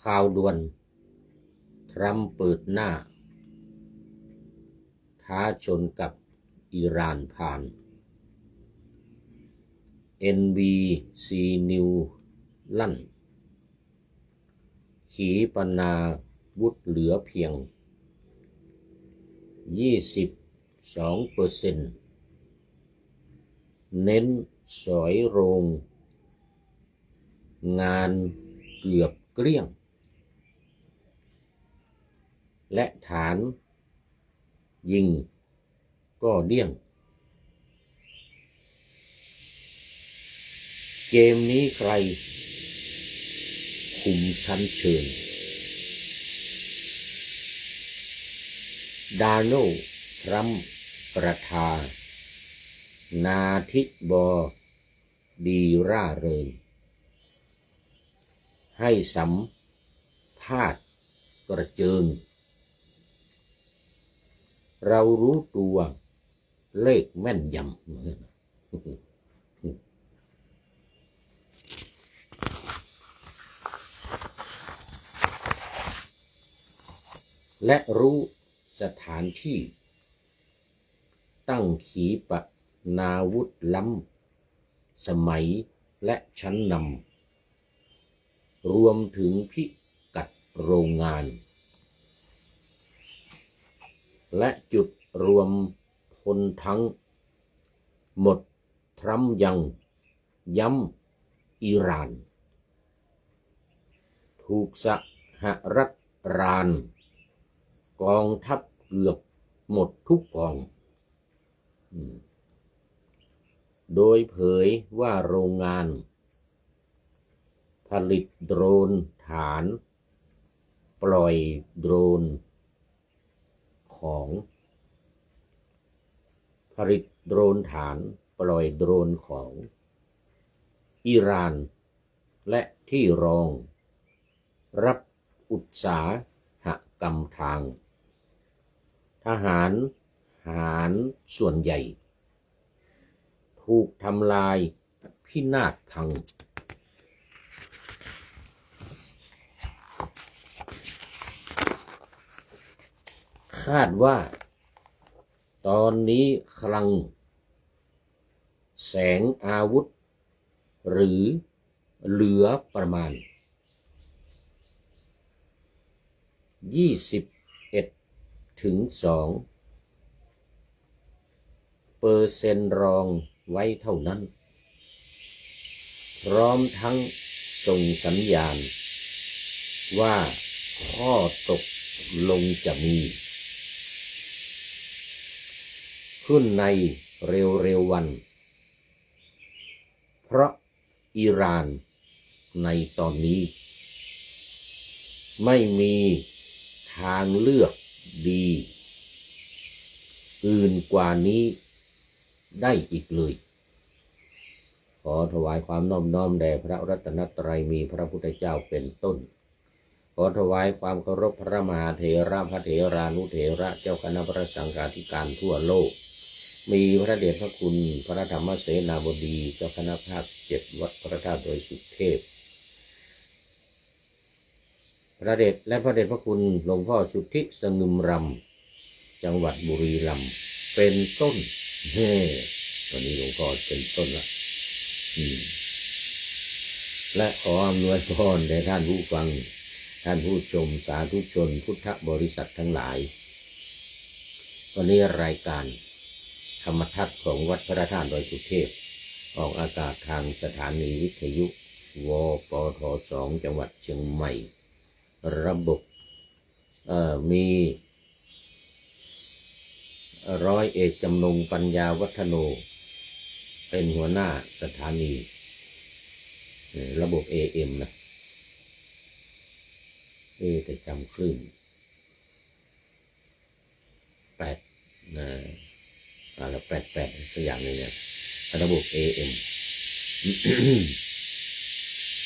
ข่าวด่วนทรัมป์เปิดหน้าท้าชนกับอิหร่านผ่าน NBC News ลั่นขีปนาวุธเหลือเพียง 22% เน้นสอยโรงงานเกือบเกลี้ยงและฐานยิงก็เดี่ยงเกมนี้ใครคุมชั้นเชิญโดนัลด์ทรัมป์ประธานาธิบดีร่าเริงให้สัมภาษณ์กระเจิงเรารู้ตัวเลขแม่นยำและรู้สถานที่ตั้งขีปนาวุธล้ำสมัยและชั้นนำรวมถึงพิกัดโรงงานและจุดรวมพลทั้งหมดทรัมป์ยังย้ำอิหร่านถูกสหรัฐรานกองทัพเกือบหมดทุกกองโดยเผยว่าโรงงานผลิตโดรนฐานปล่อยโดรนของผลิตโดรนฐานปล่อยโดรนของอิหร่านและที่รองรับอุตสาหกรรมทางทหารส่วนใหญ่ถูกทำลายพินาศพังคาดว่าตอนนี้คลังแสงอาวุธหรือเหลือประมาณ21-2%รองไว้เท่านั้นพร้อมทั้งส่งสัญญาณว่าข้อตกลงจะมีขึ้นในเร็วๆวันเพราะอิหร่านในตอนนี้ไม่มีทางเลือกดีอื่นกว่านี้ได้อีกเลยขอถวายความนอบน้อมแด่พระรัตนตรัยมีพระพุทธเจ้าเป็นต้นขอถวายความเคารพพระมหาเถระพระเถรานุเถระเจ้าคณะพระสังฆาธิการทั่วโลกมีพระเดชพระคุณพระธรรมเสนาบดีเจ้าคณะภาค7วัดพระธาตุดอยสุเทพพระเดชและพระเดชพระคุณหลวงพ่อสุทธิสงึมรำจังหวัดบุรีรัมย์เป็นต้นตอนนี้หลวงพ่อเป็นต้นละและขออำนวยพรแด่ท่านผู้ฟังท่านผู้ชมสาธุชนพุทธบริษัททั้งหลายวันนี้รายการธรรมทัศน์ของวัดพระธาตุดอยสุเทพออกอากาศทางสถานีวิทยุวปท2จังหวัดเชียงใหม่ระบบมีร้อยเอกจำนงปัญญาวัฒโนเป็นหัวหน้าสถานีระบบ AM นะแต่จำคลื่น8แล้ว88สักอย่างนึงเนี่ยระบบ AM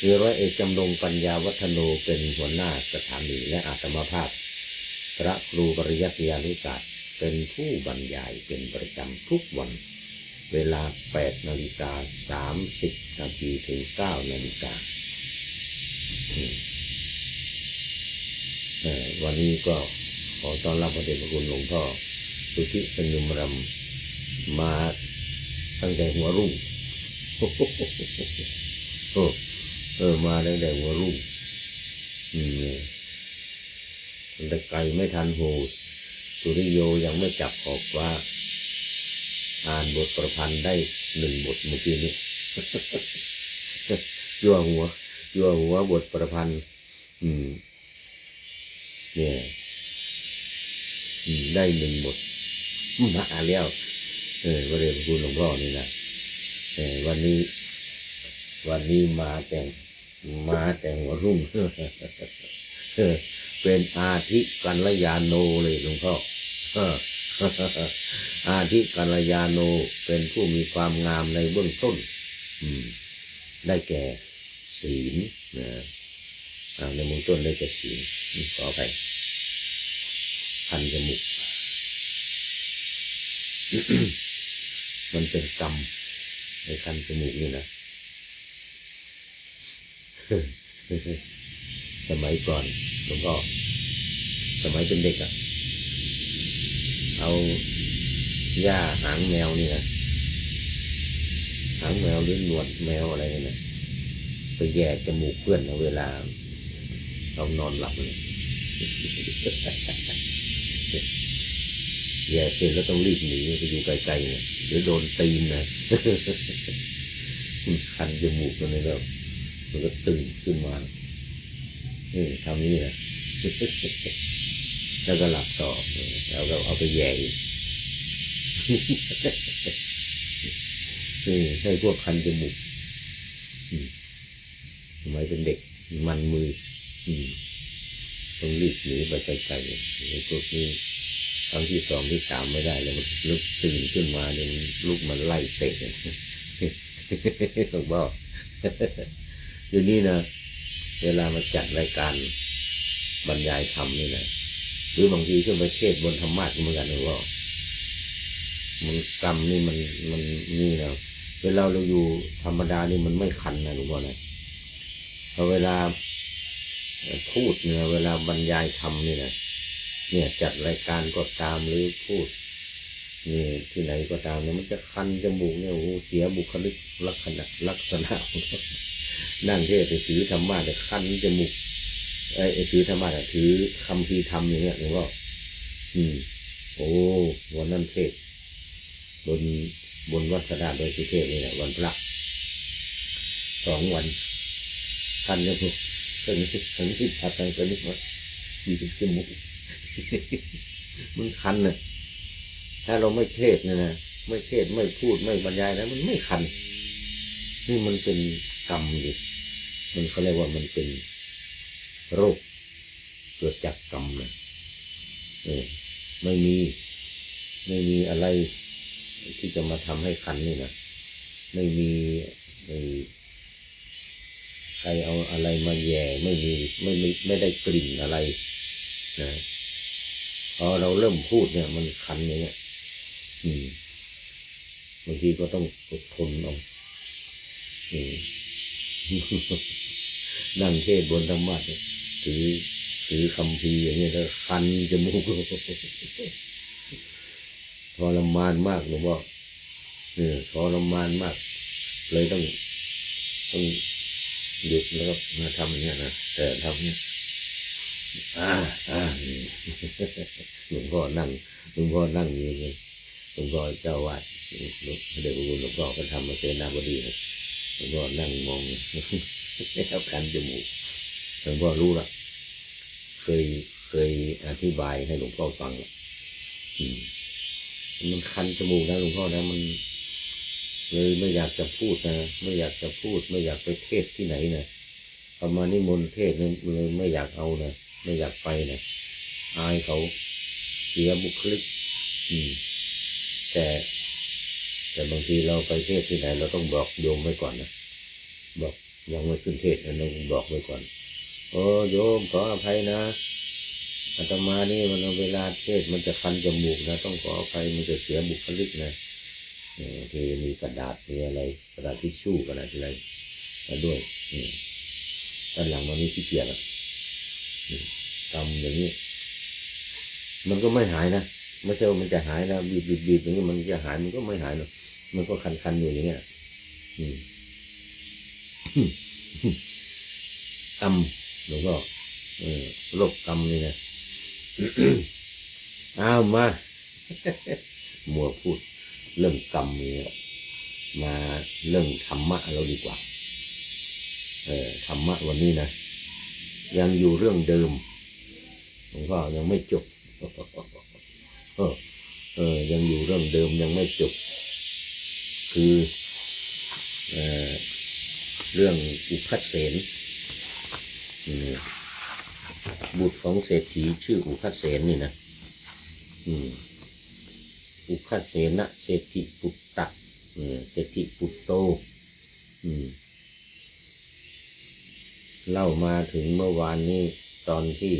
มีร้อยเอกจำนงปัญญาวัฒโนเป็นหัวหน้าสถานีและอาตมาภาพพระครูปริยัติยานุศาสตร์เป็นผู้บรรยายเป็นประจำทุกวันเวลา 8:30 นาทีถึง 9 นาฬิกา วันนี้ก็ขอต้อนรับพระเดชพระคุณหลวงพ่อสุทธิสนึมรำมาตั้งแต่หัวรุ่งมาตั้งแต่หัวรุ่งแต่ไก่ไม่ทันหูสุริโยยังไม่จับออกว่าอ่านบทประพันธ์ได้1 บทเมื่อกี้นี้จั่วหัวบทประพันธ์เนี่ยได้1 บทมาแล้วพระเดชพระคุณหลวงพ่อนี่นะวันนี้มาแต่หัวรุ่งเป็นอาทิกัลยาโนเลยหลวงพ่ออาทิกัลยาโนเป็นผู้มีความงามในเบื้องต้นได้แก่ศีลในเบื้องต้นได้แก่ศีลขอไปคันจมูก มันเป็นกรรมในคันจมูกนี่นะสมัยก่อนหลวงพ่อสมัยเป็นเด็กเอาหญ้าหางแมวนี่นะหางแมวหรือหนวดแมวอะไรนี่นะไปแย่จมูกเพื่อนเวลาเรานอนหลับเลยแย่เสร็จแล้วต้องรีบหนีไปอยู่ไกลๆเนี่ยเดี๋ยวโดนตีนนะคันจมูกมันเลยแล้วมันก็ตื่นขึ้นมาทำนี่นะแล้วก็หลับต่อแล้วก็เอาไปแย่อีกให้พวกคันจมูกทำไมเป็นเด็กมันมือต้องรีบหนีไปไกลๆไอ้พวกนี้ครั้งที่ 2 ที่ 3ไม่ได้แล้วมันลุกตื่นขึ้นมาเนี่ยลุกมันไล่เตะต้องบอกเดี๋ยวนี้นะเวลามาจัดรายการบรรยายธรรมนี่นะหรือบางทีขึ้นไปเทศบนธรรมะเหมือนกันเลยว่ามันกรรมนี่มันนี่นะเวลาเราอยู่ธรรมดานี่มันไม่คันนะหลวงพ่อนะพอเวลาพูดเนี่ยเวลาบรรยายธรรมนี่นะเนี่ยจัดรายการก็ตามหรือพูดนี่ที่ไหนก็ตามเนี่ยมันจะคันจมูกเนี่ยโอ้เสียบุคลิกลักษณะนั่งเทศถือธรรมะแต่คันจมูกถือธรรมะถือคำพีธรรมอย่างเงี้ยหลวงพ่อโอ้วันนั้นเทศบนวัดสดาโดยสุเทพนี่แหละวันพระ2 วันคันจมูกทั้งที่ชัดทั้งตัวนี้มันมีจมูกมันคันน่ะถ้าเราไม่เทศนะไม่เทศไม่พูดไม่บรรยายนะมันไม่คันนี่มันเป็นกรรมอยู่มันเขาเรียกว่ามันเป็นโรคเกิดจากกรรมนะไม่มีอะไรที่จะมาทำให้คันนี่นะไม่มีใครเอาอะไรมาแย่ไม่ได้กลิ่นอะไรนะพอเราเริ่มพูดเนี่ยมันคันอย่างเงี้ยบางทีก็ต้องอดทนเอานั่งเทศบนธรรมะถือคำพีอย่างเงี้ยแล้วคันจมูกทรมานมากหรือว่าทรมานมากเลยต้องหยุดแล้วก็มาทำอย่างเงี้ยนะแต่ทำเนี่ยหลวงพ่อนั่งอยู่เลยหลวงพ่อเจ้าวาดเดี๋ยวหลวงพ่อก็ทำมาเสนาบดีนะหลวงพ่อนั่งมองแล้วคันจมูกหลวงพ่อรู้ละเคยอธิบายให้หลวงพ่อฟังมันคันจมูกนะหลวงพ่อนะมันเลยไม่อยากจะพูดนะไม่อยากจะพูดไม่อยากไปเทศที่ไหนนะประมาณนิมนต์เทศเลยไม่อยากเอานะไม่อยากไปนะอายเขาเสียบุคลิกแต่บางทีเราไปเทศที่ไหนเราต้องบอกโยมไว้ก่อนนะบอกยังไม่ขึ้นเทศนะต้องบอกไว้ก่อนโอ้โยมขออภัยนะอาตมานี่มันเวลาเทศมันจะคันจมูกนะต้องขออภัยมันจะเสียบุคลิกนะที่มีกระดาษมีอะไรกระดาษทิชชู่กระดาษอะไรมาด้วยตอนหลังวันนี้ขี้เกียจ กำอย่างนี้มันก็ไม่หายนะไม่ใช่ว่ามันจะหายนะบีบอย่างนี้มันจะหายมันก็ไม่หายหรอกมันก็คันๆอยู่อย่างเงี้ยกำหลวงพ่อโรคกำนี่นะเอามามัวพูดเรื่องกรรมนี่มาเรื่องธรรมะเราดีกว่าธรรมะวันนี้นะยังอยู่เรื่องเดิมหลวงพ่อยังไม่จบยังอยู่เรื่องเดิมยังไม่จบคือเรื่องอุคัสเสนบุตรของเศรษฐีชื่ออุคัสเสนนี่นะอุคัสเสนะเศรษฐิปุตตะเศรษฐิปุตโตเล่ามาถึงเมื่อวานนี้ตอนที่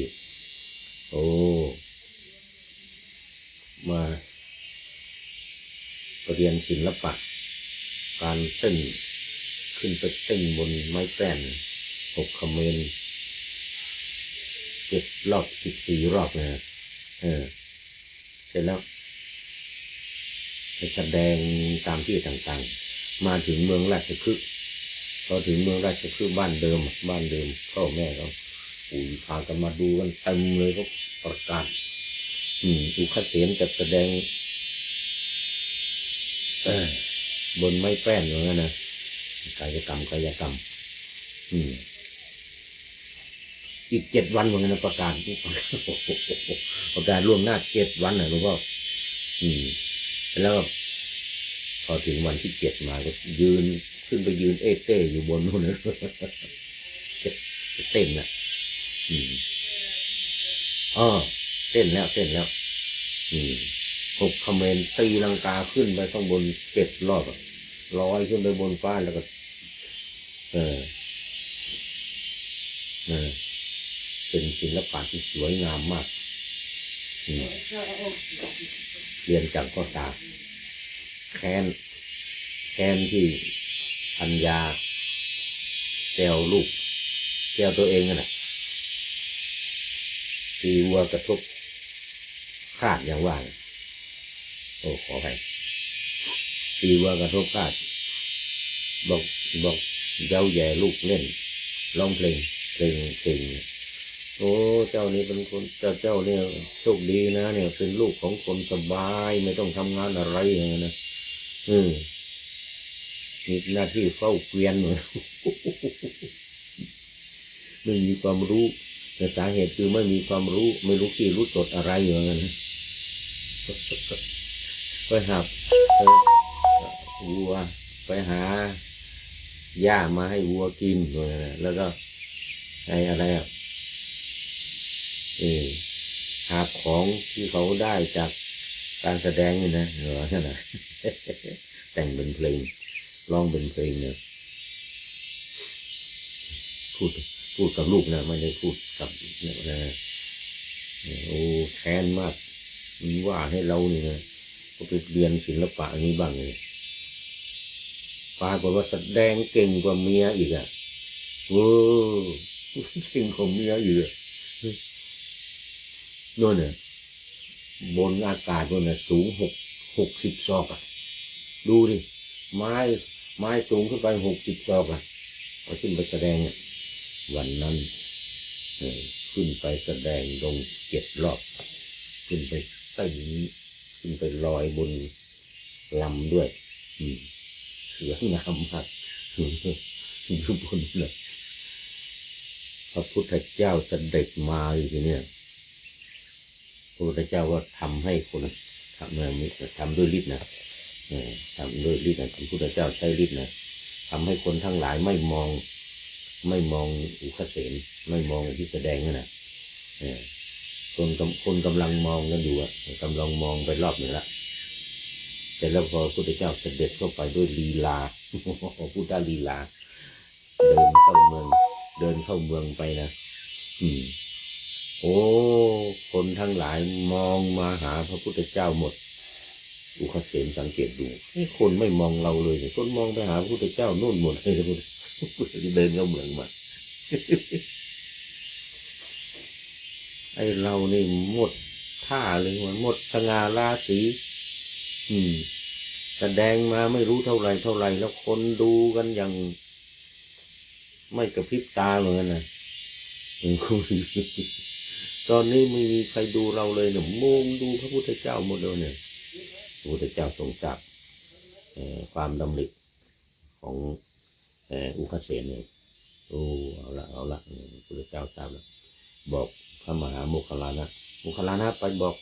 มาเรียนศิลปะการเต้นขึ้นไปเต้นบนไม้แป้น6 เขมร7 รอบ14 รอบนะเสร็จแล้วไปแสดงตามที่ต่างๆมาถึงเมืองราชคฤห์พอถึงเมืองราชคฤห์บ้านเดิมพ่อแม่เขาพากันมาดูกันเต็มเลยก็ประกาศอุคัสเสนจะแสดงบนไม้แป้นอย่างนั้นนะกายกรรมอีก7 วันเหมือนกันนะประกาศล่วงหน้า7 วันนะหลวงพ่อแล้วพอถึงวันที่7มาก็ขึ้นไปยืนเต้อยู่บนนู่นนะจะเต้นนะเต้นแล้ว6 เขมรตีลังกาขึ้นไปข้างบน7 รอบลอยขึ้นไปบนฟ้าแล้วก็เป็นศิลปะที่สวยงามมากเรียนจากพ่อตาแค้นที่ปัญญาแซวลูกแซวตัวเองน่ะตีวัวกระทบคาดอย่างว่าขอไปตีวัวกระทบคาดบอกเย้าแย่ลูกเล่นร้องเพลงเจ้านี่เป็นคนเจ้าเนี่ยโชคดีนะเนี่ยเป็นลูกของคนสบายไม่ต้องทำงานอะไรอย่างเงี้ยนะมีหน้าที่เฝ้าเกวียนไม่มีความรู้แต่สาเหตุคือไม่มีความรู้ไม่รู้ที่รู้จดอะไรอย่างเงี้ยนะไปหาวัวไปหาหญ้ามาให้วัวกินแล้วก็อะไรหาของที่เขาได้จากการแสดงนี่นะนั่นแหละแต่งเป็นเพลงร้องเป็นเพลงเนี่ยพูดกับลูกนะไม่ได้พูดกับนะแค้นมากว่าให้เรานี่นะก็ไปเรียนศิลปะนี้บ้างเลยปรากฏว่าแสดงเก่งกว่าเมียอีกเก่งกว่าเมียอีกโน่นเนี่ยบนอากาศบนน่ะสูง60 ศอกดูดิไม้สูงขึ้นไป60 ศอกพอขึ้นไปแสดงวันนั้นขึ้นไปแสดงลง7 รอบขึ้นไปเต้นขึ้นไปลอยบนลำด้วยสวยงามมากอยู่บนเลยพระพุทธเจ้าเสด็จมาอยู่ที่เนี่ยพระพุทธเจ้าว่าทำให้คนทำด้วยฤทธิ์นะทำด้วยฤทธิ์นะพระพุทธเจ้าใช้ฤทธิ์นะทำให้คนทั้งหลายไม่มองอุคัสเสนไม่มองที่แสดงนั่นนะคนกำลังมองกันอยู่กำลังมองไปรอบหนึ่งละแต่แล้วพอพระพุทธเจ้าเสด็จเข้าไปด้วยลีลาพุทธลีลาเดินเข้าเมืองไปนะคนทั้งหลายมองมาหาพระพุทธเจ้าหมดอุคัสเสนสังเกตดูคนไม่มองเราเลยคนมองไปหาพระพุทธเจ้าโน่นหมดเลยเดินเข้าเมืองมา ไอ้เรานี่หมดท่าเลยมันหมดสง่าราศีแสดงมาไม่รู้เท่าไหร่แล้วคนดูกันอย่างไม่กระพริบตาเหมือนกันนะตอนนี้ไม่มีใครดูเราเลยเนี่ยมุงดูพระพุทธเจ้าหมดเลยเนี่ยพระพุทธเจ้าทรงทราบความดำริของอุคเสนเนี่ยโอ้เอาละพระพุทธเจ้าทราบแล้วบอกพระมหาโมคคัลลานะไปบอก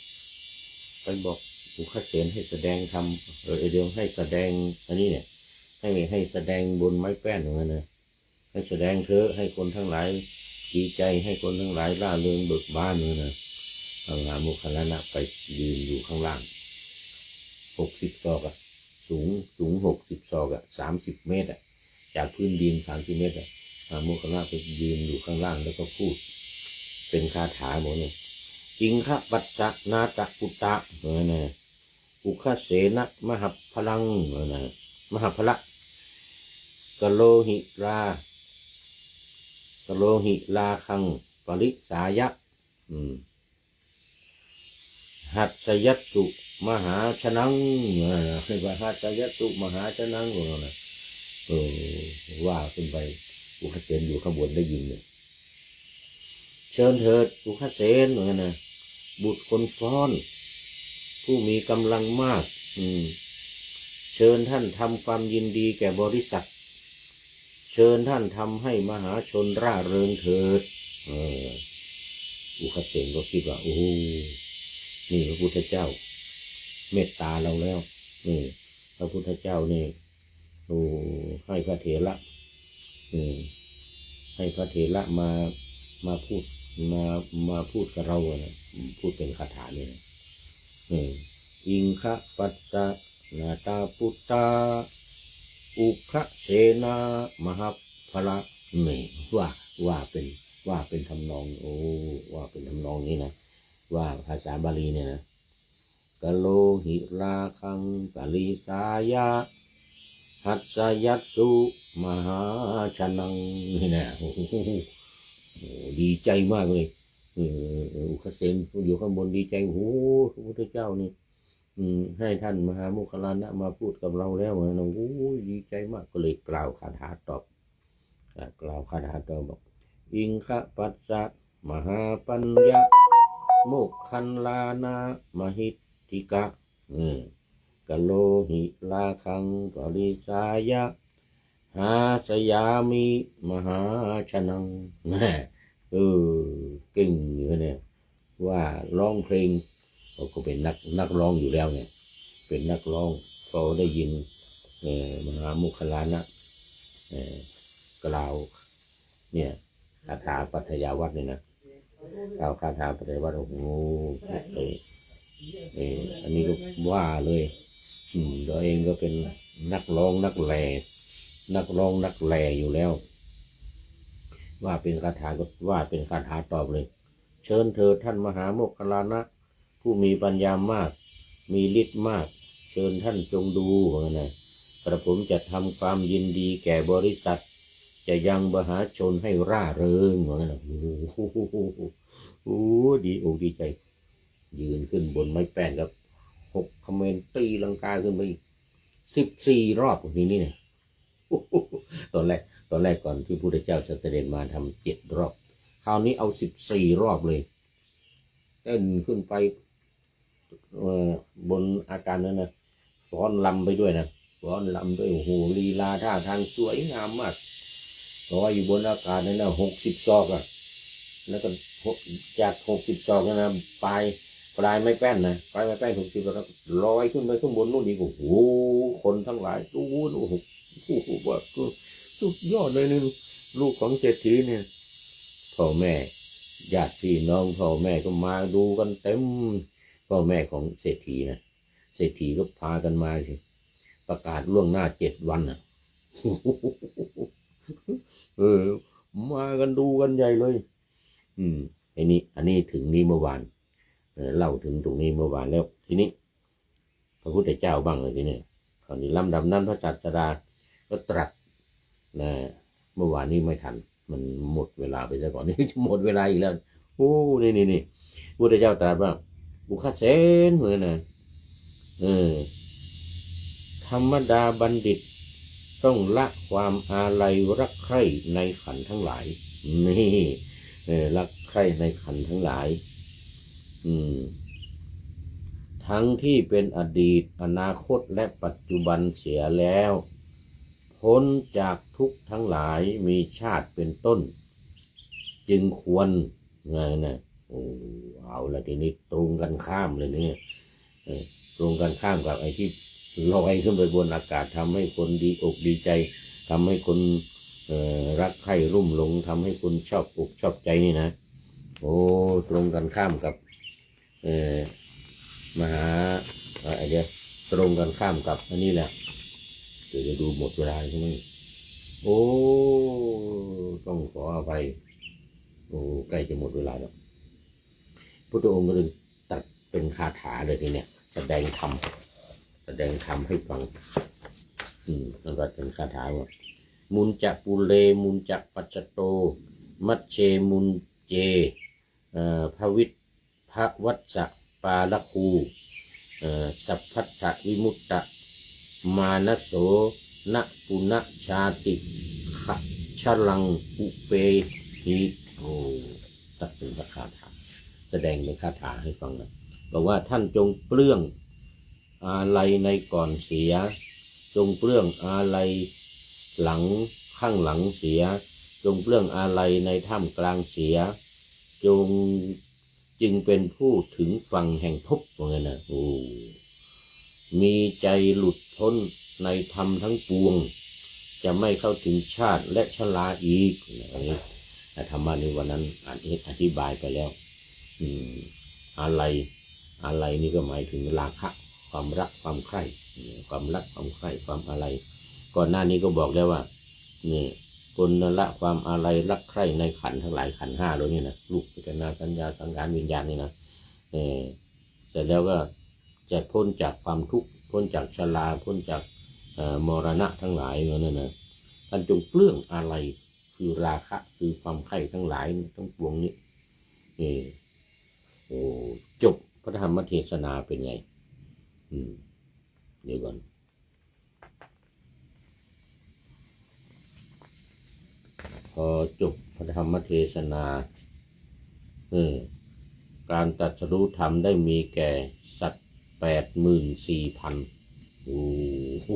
อุคเสนให้แสดงธรรมเดี๋ยวให้แสดงอันนี้เนี่ยให้แสดงบนไม้แป้นอย่างนั้นนะให้แสดงเถอะให้คนทั้งหลายดีใจให้คนทั้งหลายร่าเริงเบิกบานเลยนะพระมหาโมคคัลลานะไปยืนอยู่ข้างล่าง60 ศอกอะสูง60 ศอกอะ30 เมตรอะจากพื้นดิน30 เมตรอะพระโมคคัลลานะไปยืนอยู่ข้างล่างแล้วก็พูดเป็นคาถาหมดเนี่ยอิงคะปัจจนาตะปุตตะเนี่ยอุคเสนะมหพลังเนี่ยมหพละกโลหิราคังปริสายะหัตสยัตสุมหาชนังหัตสยัตสุมหาชนังนะว่าขึ้นไปอุคเสนอยู่ข้างบนได้ยินเนี่ยเชิญเถิดอุคเสนนะบุตรคนฟ้อนผู้มีกำลังมากเชิญท่านทำความยินดีแก่บริษัทเชิญท่านทำให้มหาชนร่าเริงเถิดอุคเสนก็คิดว่าโอ้นี่พระพุทธเจ้าเมตตาเราแล้วนี่พระพุทธเจ้านี่ให้พระเถระให้พระเถระมาพูดมาพูดกับเรานะพูดเป็นคาถาเนี่ยนะอิงคะปัสสะนาตาปุตตาอุคะเสนามหาพละนี่ว่าเป็นทำนองว่าเป็นทำนองนี้นะว่าภาษาบาลีเนี่ยนะกโลหิราคังกาลิสายะหัตสยัตสุมหาชนังนี่นะดีใจมากเลยอุคเสนอยู่ข้างบนดีใจโอ้พระพุทธเจ้านี่ให้ท่านมหาโมคคัลลานะมาพูดกับเราแล้วนะโอ้ดีใจมากก็เลยกล่าวคาถาตอบบอกอิงคะปัสสะมหาปัญญะโมคคัลลานามหิทธิกะกโลหิราคังปริสายะหาสยามิมหาชนังเก่งอยู่เนี่ยว่าร้องเพลงก็เป็นนักร้องอยู่แล้วไงเป็นนักร้องพอได้ยินมหาโมคคัลลานะกล่าวเนี่ยคาถาปัทยาวัดเนี่ยนะกล่าวคาถาปัทยาวัดโอ้โหอันนี้ก็ว่าเลยตัวเองก็เป็นนักร้องนักแลอยู่แล้วว่าเป็นคาถาก็ว่าเป็นคาถาตอบเลยเชิญเถิดท่านมหาโมคคัลลานะผู้มีปัญญามากมีฤทธิ์มากเชิญท่านจงดูนะกระผมจะทำความยินดีแก่บริษัทจะยังมหาชนให้ร่าเริงเหมือนกันโอ้ดีอกดีใจยืนขึ้นบนไม้แป้นครับ6 คเมนตีลังกาขึ้นไป14 รอบทีนี้เนี่ยตอนแรกก่อนที่พระพุทธเจ้าจะเสด็จมาทำ7 รอบคราวนี้เอา14 รอบเลยเต้นขึ้นไปบนอาการนั้นนะฟ้อนลำไปด้วยนะฟ้อนลำด้วยโอ้โหลีลาท่าทางสวยงามมากลอยอยู่บนอากาศนั่นนะ60 ศอกอ่ะแล้วก็จาก60 ศอกนะปลายไม้แป้นนะปลายไม้แป้น60 แล้วลอยขึ้นไปข้างบนนู่นนี่โอ้โหคนทั้งหลายดูโอ้โหว่าสุดยอดเลยนี่ลูกของเศรษฐีเนี่ยพ่อแม่ญาติพี่น้องพ่อแม่ก็มาดูกันเต็มพ่อแม่ของเศรษฐีนะเศรษฐีก็พากันมาสิประกาศล่วงหน้า7 วันอ่ะมากันดูกันใหญ่เลยอันนี้ถึงนี้เมื่อวานเล่าถึงตรงนี้เมื่อวานแล้วทีนี้พระพุทธเจ้าบ้างเลยทีนี้คราวนี้ลำดับนั้นพระศาสดาก็ตรัสนะเมื่อวานนี้ไม่ทันมันหมดเวลาไปซะก่อนนี่จะหมดเวลาอีกแล้ว โอ้นี่พุทธเจ้าตรัสว่าบุคคลเสนเหมือนนะธรรมดาบัณฑิตต้องละความอาลัยรักใคร่ในขันธ์ทั้งหลายนี่รักใคร่ในขันธ์ทั้งหลายทั้งที่เป็นอดีตอนาคตและปัจจุบันเสียแล้วพ้นจากทุกข์ทั้งหลายมีชาติเป็นต้นจึงควรไงนะโอ้เอาละทีนี้ตรงกันข้ามเลยเนี่ยตรงกันข้ามกับไอ้ที่ลอยขึ้นไปบนอากาศทำให้คนดีอกดีใจทำให้คนรักใคร่รุ่มหลงทำให้คนชอบอกชอบใจนี่นะโอ้ตรงกันข้ามกับมหาไอเดียตรงกันข้ามกับอันนี้แหละเดี๋ยวจะดูหมดเวลาใช่ไหมโอ้ต้องขออภัยโอ้ใกล้จะหมดเวลาแล้วพุทธองค์ก็เลยตัดเป็นคาถาเลยทีเนี้ยแสดงธรรมให้ฟังแล้วก็เป็นคาถาว่ามุนจะปุเลมุนจะปัจจโตมัชเชมุนเจภวิตภวัชสะปาลคูสัพพัทธวิมุตตะมานโสนะปุณชาติขะชลังอุเปหิโอ้ตัดเป็นคาถาแสดงเป็นคาถาให้ฟังนะบอกว่าท่านจงเปลื้องอาลัยในก่อนเสียจงเปลื้องอาลัยหลังข้างหลังเสียจงเปลื้องอาลัยในท่ามกลางเสียจึงเป็นผู้ถึงฝั่งแห่งภพว่าไงนะโอ้มีใจหลุดพ้นในธรรมทั้งปวงจะไม่เข้าถึงชาติและชราอีกธรรมะในวันนั้นอธิบายไปแล้วอะไรนี่ก็หมายถึงราคะความรักความใคร่ความรักความใคร่ความอะไรก่อนหน้านี้ก็บอกแล้วว่านี่คนละความอะไรรักใคร่ในขันธ์ทั้งหลายขันธ์ห้าแล้วนี่นะรูปเวทนาสัญญาสังขารวิญญาณนี่นะเสร็จแล้วก็จะพ้นจากความทุกข์พ้นจากชราพ้นจากมรณะทั้งหลายนั่นนะท่านจงเปลื้องอะไรคือราคะคือความใคร่ทั้งหลายทั้งปวงนี้โอ้จบพระธรรมเทศนาเป็นไงเดี๋ยวก่อนพอจบพระธรรมเทศนาการตรัสรู้ธรรมได้มีแก่สัตว์84,000โอ้โห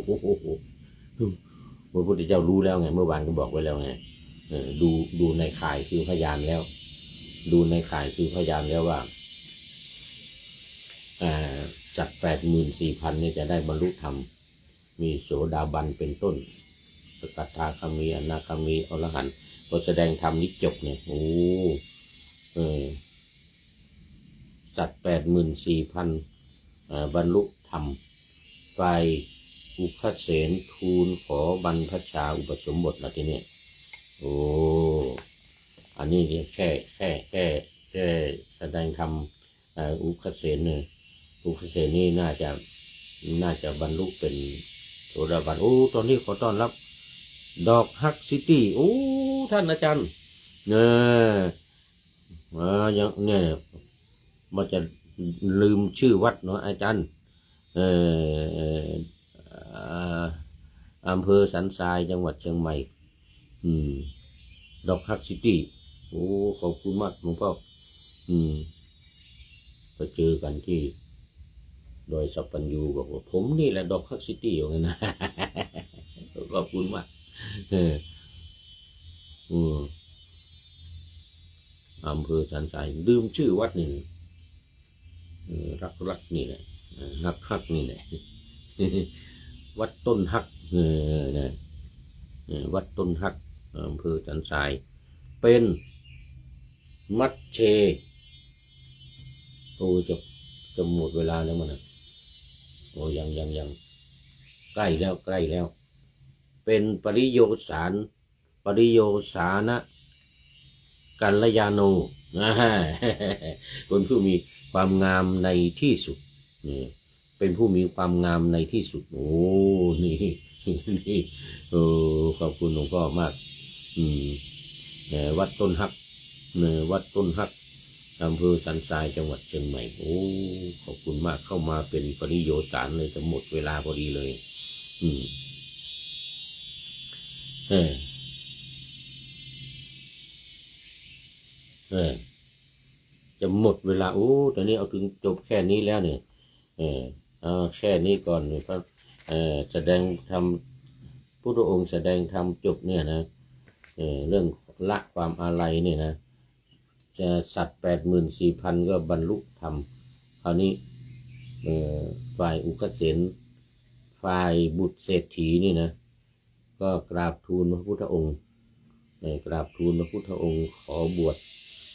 พระพุทธเจ้ารู้แล้วไงเมื่อวานก็บอกไว้แล้วไงดูในข่ายคือพยานแล้วดูในข่ายคือพยานแล้วว่าสัตว์84,000เนี่ยจะได้บรรลุธรรมมีโสดาบันเป็นต้นสกัทธาคามีอนาคามีอรหันต์พอแสดงธรรมนี้จบเนี่ยโอ้สัตว์84,000บรรลุธรรมฝ่ายอุคเสนทูลขอบรรพชาอุปสมบทละทีนี้โอ้อันนี้แค่แสดงธรรมอุคเสนเนี่ยอุคเสนนี่น่าจะบรรลุเป็นโสดาบันโอ้ตอนนี้ขอต้อนรับดอกฮักซิตี้โอ้ท่านอาจารย์อย่างเนี่ยมันจะลืมชื่อวัดเนาะอาจารย์อำเภอสันทรายจังหวัดเชียงใหม่ดอกฮักซิตี้โอ้ขอบคุณมากหลวงพ่อไปเจอกันที่โดยสัพพัญญูบอกว่าผมนี่แหละดอกฮักซิตี้อย่างนั้นนะขอบคุณมากอำเภอสันทรายลืมชื่อวัดนี่รักนี่แหละฮักนี่แหละวัดต้นฮักวัดต้นฮักอำเภอสันทรายเป็นมัชเชโอ้จะหมดเวลาแล้วมันนะโอ้ยังใกล้แล้วเป็นปริโยสานะกัลยาโนคนผู้มีความงามในที่สุดนี่เป็นผู้มีความงามในที่สุดโอ้นี่ขอบคุณหลวงพ่อมากวัดต้นฮักวัดต้นฮัก อำเภอสันทรายจังหวัดเชียงใหม่โอ้ขอบคุณมากเข้ามาเป็นปริโยสารเลยจะหมดเวลาพอดีเลยอืมเออเออจะหมดเวลาโอ้ตอนนี้เอาถึงจบแค่นี้แล้วเนี่ยเออเอาแค่นี้ก่อนพระแสดงธรรมพุทธองค์แสดงธรรมจบเนี่ยนะเรื่องละความอาลัยเนี่ยนะจะสัตว์84,000ก็บรรลุธรรมคราวนี้ฝ่ายอุคเสนฝ่ายบุตรเศรษฐีนี่นะก็กราบทูลพระพุทธองค์กราบทูลพระพุทธองค์ขอบวช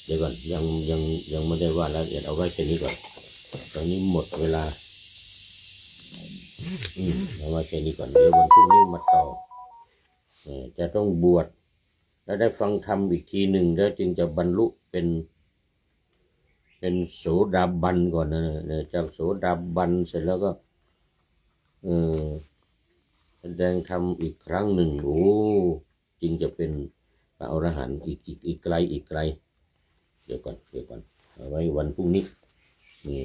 เดี๋ยวก่อนยังไม่ได้ว่ารายละเอียดเอาไว้แค่นี้ก่อนตอนนี้หมดเวลาเอาไว้แค่นี้ก่อนเดี๋ยววันพรุ่งนี้มาต่อจะต้องบวชแล้วได้ฟังธรรมอีกทีหนึ่งแล้วจึงจะบรรลุเป็นโสดาบันก่อนนะจากโสดาบันเสร็จแล้วก็แสดงธรรมอีกครั้งหนึ่งโอ้จึงจะเป็นพระอรหันต์อีกไกลเดี๋ยวก่อนเอาไว้วันพรุ่งนี้นี่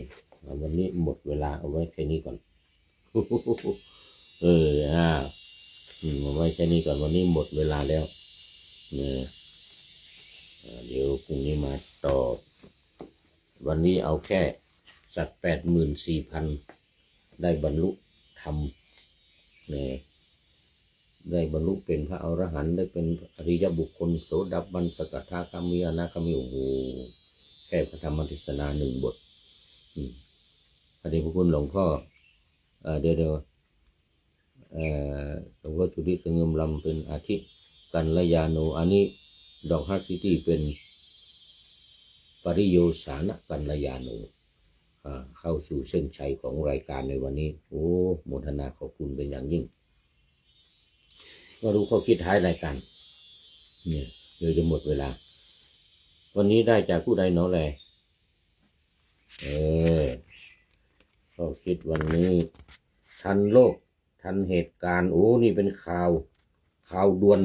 วันนี้หมดเวลาเอาไว้แค่นี้ก่อนเอาไว้แค่นี้ก่อนวันนี้หมดเวลาแล้วเดี๋ยวพรุ่งนี้มาต่อวันนี้เอาแค่สัตว์84,000ได้บรรลุธรรมได้บรรลุเป็นพระอรหันต์ได้เป็นอริยบุคคลโสดาบันสกทาคามีอนาคามีโอ้โหแค่พระธรรมเทศนา1 บทพระเดชพระคุณหลวงพ่อเดี๋ยวหลวงพ่อสุริสงมลำเป็นอาทิกัลยาโนอันนี้ดอกฮัตซิตี้เป็นปริโยสานกัลยาโนเข้าสู่เส้นชัยของรายการในวันนี้โอ้โมทนาขอบคุณเป็นอย่างยิ่งก็รู้ข้อคิดท้ายรายการเนี่ยเลยจะหมดเวลาวันนี้ได้จากผู้ใดเนาะแลข้อคิดวันนี้ทันโลกทันเหตุการณ์โอ้นี่เป็นข่าวด่วน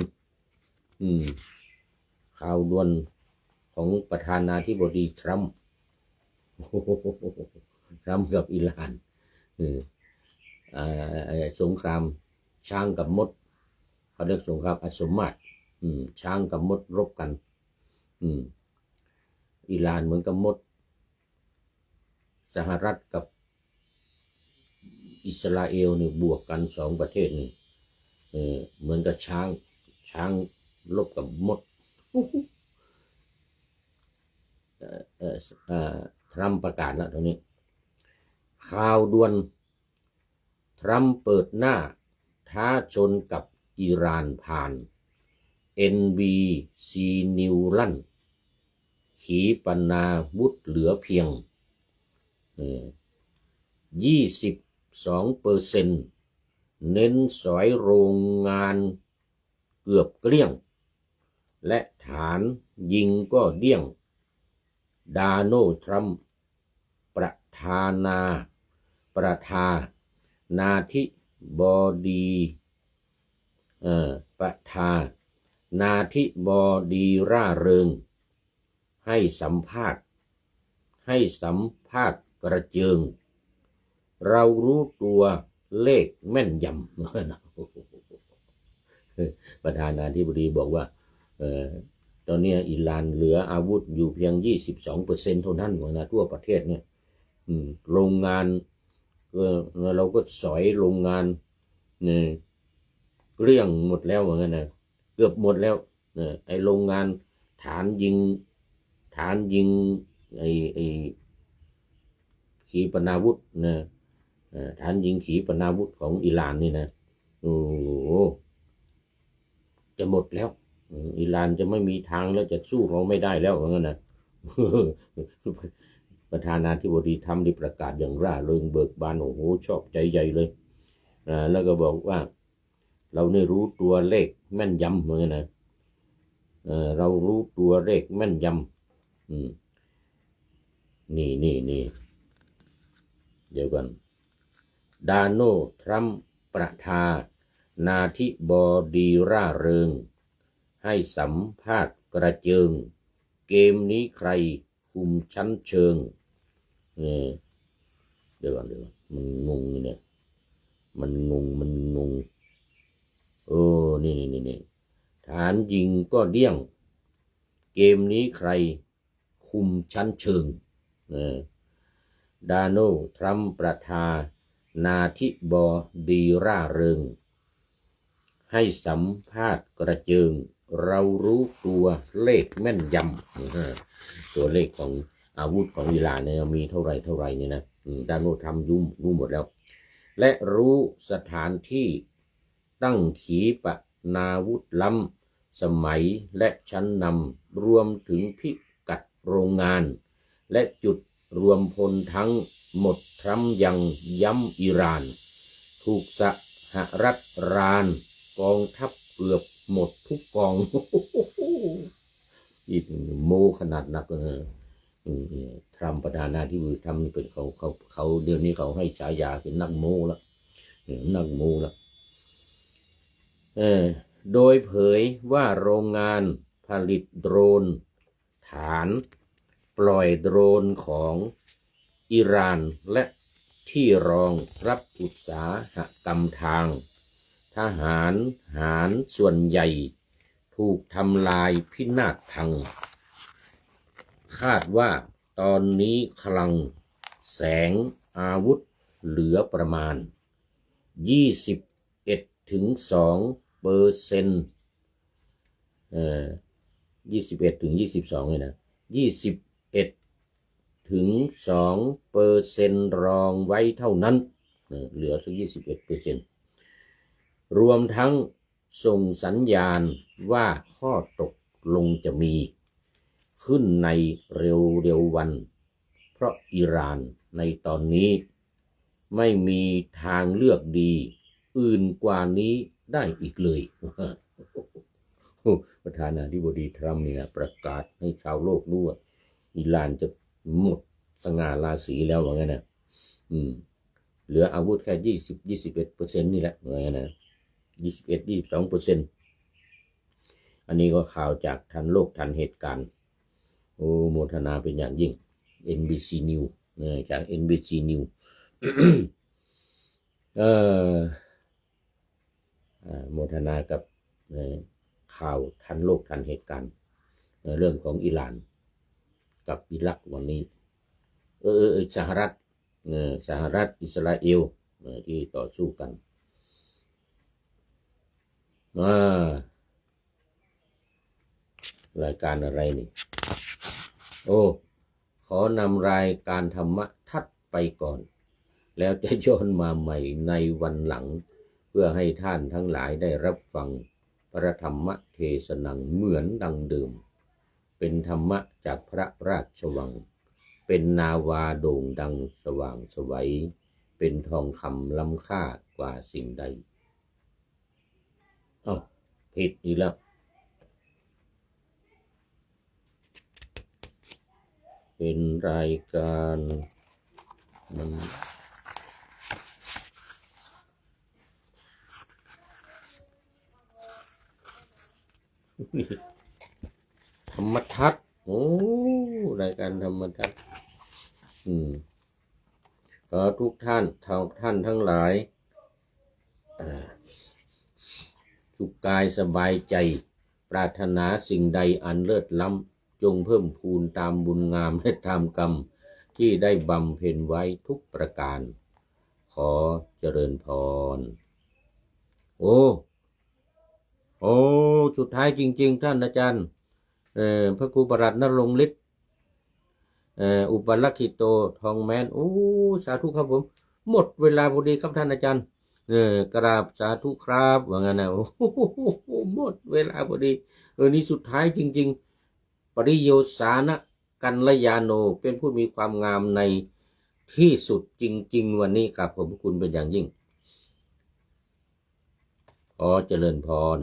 ข่าวด่วนของประธานาธิบดีทรัมป์กับอิหร่านสงครามช้างกับมดเขาเรียกสงครามอสมมาตรช้างกับมดรบกันอิหร่านเหมือนกับมดสหรัฐกับอิสราเอลเนี่ยบวกกัน2 ประเทศนี่เหมือนกับช้างรบกับมดทรัมป์ประกาศแล้วตรงนี้ข่าวด่วนทรัมป์เปิดหน้าท้าชนกับอิหร่านผ่าน NBC นิวลั่นขีปนาวุธเหลือเพียง22%เน้นสอยโรงงานเกือบเกลี้ยงและฐานยิงก็เดี้ยงโดนัลด์ทรัมป์ประธานาธิบดีประธานาธิบดีร่าเริงให้สัมภาษณ์กระเจิงเรารู้ตัวเลขแม่นยำประธานาธิบดีบอกว่าตอนนี้อิหร่านเหลืออาวุธอยู่เพียง 22% เท่านั้นนะทั่วประเทศเนี่ยโรงงานเราก็สอยโรงงานเกลี้ยงหมดแล้วเหมือนกันนะเกือบหมดแล้วไอโรงงานฐานยิงไอขีปนาวุธนะฐานยิงขีปนาวุธของอิหร่านนี่นะโอ้จะหมดแล้วอิหร่านจะไม่มีทางแล้วจะสู้เราไม่ได้แล้วเหมือนกันนะประธานาธิบดีทำได้ประกาศอย่างร่าเริงเบิกบานโอ้โหชอบใจใหญ่เลยแล้วก็บอกว่าเราได้รู้ตัวเลขแม่นยำเหมือนกันนะเรารู้ตัวเลขแม่นยำนี่เดี๋ยวก่อนโดนัลด์ทรัมป์ประธานาธิบดีร่าเริงให้สัมภาษณ์กระเจิงเกมนี้ใครค คุมชั้นเชิงเดี๋ยวก่อนมันงงเนี่ยมันงงโอ้นี่ฐานยิงก็เดี้ยงเกมนี้ใครคุมชั้นเชิงดาโนทรัมป์ประธานาธิบดีร่าเริงให้สัมภาษณ์กระเจิงเรารู้ตัวเลขแม่นยำตัวเลขของอาวุธของอิหร่านเนี่ยมีเท่าไรเนี่ยนะดาโนทรัมป์รู้หมดแล้วและรู้สถานที่ตั้งขีปนาวุธล้ำสมัยและชั้นนำรวมถึงพิกัดโรงงานและจุดรวมพลทั้งหมดทรัมป์ยังย้ำอิหร่านถูกสหรัฐรานกองทัพเกือบหมดทุกกองอีกโมขนาดนักทรัมป์ประธานาธิบดีทำนี่เป็นเขาเดี๋ยวนี้เขาให้ฉายาเป็นนักโมแล้วโดยเผยว่าโรงงานผลิตโดรนฐานปล่อยโดรนของอิหร่านและที่รองรับอุตสาหกรรมทางทหารส่วนใหญ่ถูกทำลายพินาศพังคาดว่าตอนนี้คลังแสงอาวุธเหลือประมาณ21 ถึง 2%21 ถึง 22เลยนะ21 ถึง 2%รองไว้เท่านั้นเหลือสัก21%รวมทั้งส่งสัญญาณว่าข้อตกลงจะมีขึ้นในเร็ววันเพราะอิหร่านในตอนนี้ไม่มีทางเลือกดีอื่นกว่านี้ได้อีกเลยประธานาธิบดีทรัมป์เนี่ยประกาศให้ชาวโลกรู้ว่าอิหร่านจะหมดสง่าราศีแล้วว่างั้นนะเหลืออาวุธแค่21%นี่แหละว่างั้นนะ22%อันนี้ก็ข่าวจากทันโลกทันเหตุการณ์โอ้โมทนาเป็นอย่างยิ่ง NBC News จาก NBC News โมทนากับข่าวทันโลกทันเหตุการณ์เรื่องของอิหร่านกับอิรักวันนี้สหรัฐอิสราเอลที่ต่อสู้กันรายการอะไรนี่ขอนำรายการธรรมะทัดไปก่อนแล้วจะย้อนมาใหม่ในวันหลังเพื่อให้ท่านทั้งหลายได้รับฟังพระธรรมเทศนาเหมือนดังเดิมเป็นธรรมะจากพระราชวังเป็นนาวาโด่งดังสว่างไสวเป็นทองคำล้ำค่ากว่าสิ่งใดผิดอีกแล้วเป็นรายการธรรมทัศน์รายการธรรมทัศน์ขอทุกท่านทั้งหลายสุขกายสบายใจปรารถนาสิ่งใดอันเลิศล้ำจงเพิ่มพูนตามบุญงามและตามกรรมที่ได้บำเพ็ญไว้ทุกประการขอเจริญพรสุดท้ายจริงๆท่านอาจารย์พระครูประหลัดณรงค์ฤทธิ์อุปลักขิโตทองแมนสาธุครับผมหมดเวลาพอดีครับท่านอาจารย์กราบสาธุครับว่างั้นนะหมดเวลาพอดีนี่สุดท้ายจริงๆปริโยสานะกัลยาโนเป็นผู้มีความงามในที่สุดจริงๆวันนี้กับผมคุณเป็นอย่างยิ่งขอเจริญพร